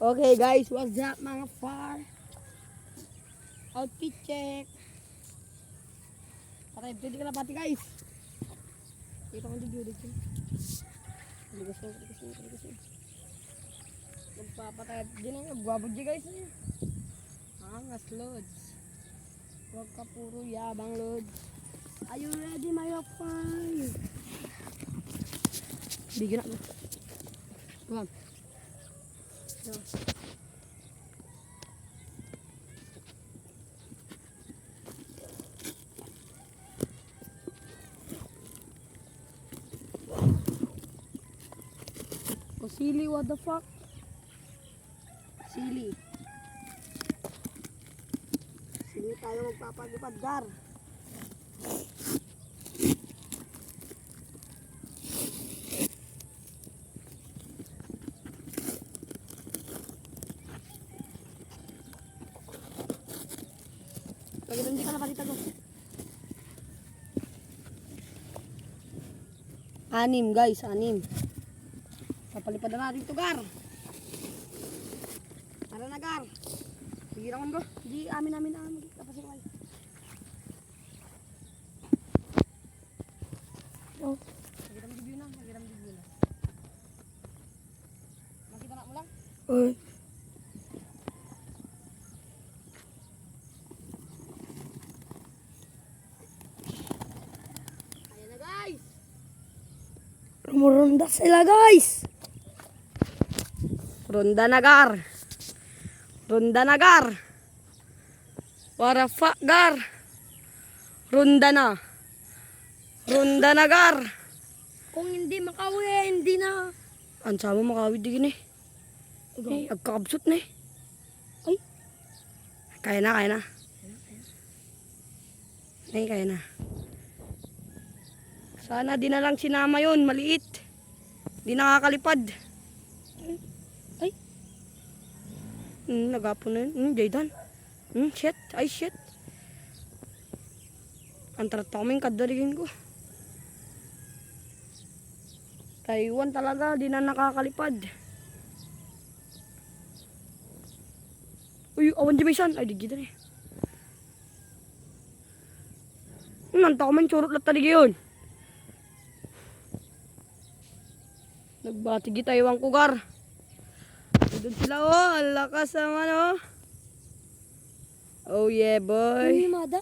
Okay guys, what's up mga far? Outfit check. Patay, pwede ka na pati guys. Kita ko yung dito. Ligas. Magpapatay din ang gwabog di guys. Angas lods. Huwag ka puro yabang lods. Are you ready my far? Bigyan na. Come on. So. Oh, silly, what the fuck? Silly. Silly tayo magpapagipad, Gar. Pag hindi ka na pati tago. 6 guys, 6. Papalipad na natin ito, Gar. Tara na, Gar. Sige naman bro. Hindi amin magkapasok kayo. Oh. Magkita mo dibyo na. Makita na mo lang? Oy. Ayan na guys. Rumurunda sila guys. Ronda nagar. What the fuck, Gar? Ronda nagar. Kung hindi makawi, hindi na. Ansa mo makawid di gini. Agkakabsot na eh. Ay. Kaya na. Kaya na. Sana di na lang sinama yun, maliit. Di nakakalipad. Ay. Nagapon na yun. Jaydan. Shit. Ay, shit. Antara toming kadalingin ko. Taiwan talaga, di na nakakalipad. Uy, awan di maysan. Ay, di kita rin. Nanta ko man churot lang talaga yun. Nagbatigi Taiwan ko, Gar. Doon sila, oh. Ang lakas naman, oh. Oh, yeah, boy. Ano yung mada?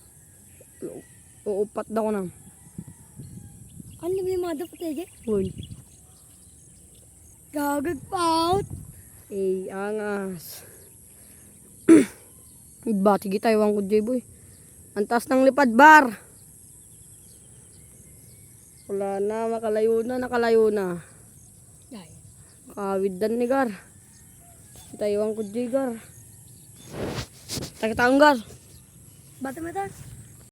Uupat na ko nang. Ano yung mada patege? Uy. Gagag paut. Eh, angas. Nagbatigi Taiwan ko, boy. Ang taas ng lipad, bar. Wala na, nakalayo na. Ay. Makawid ni Gar. Taiwan ko, Gar. Takitaang, Gar. Bata mata.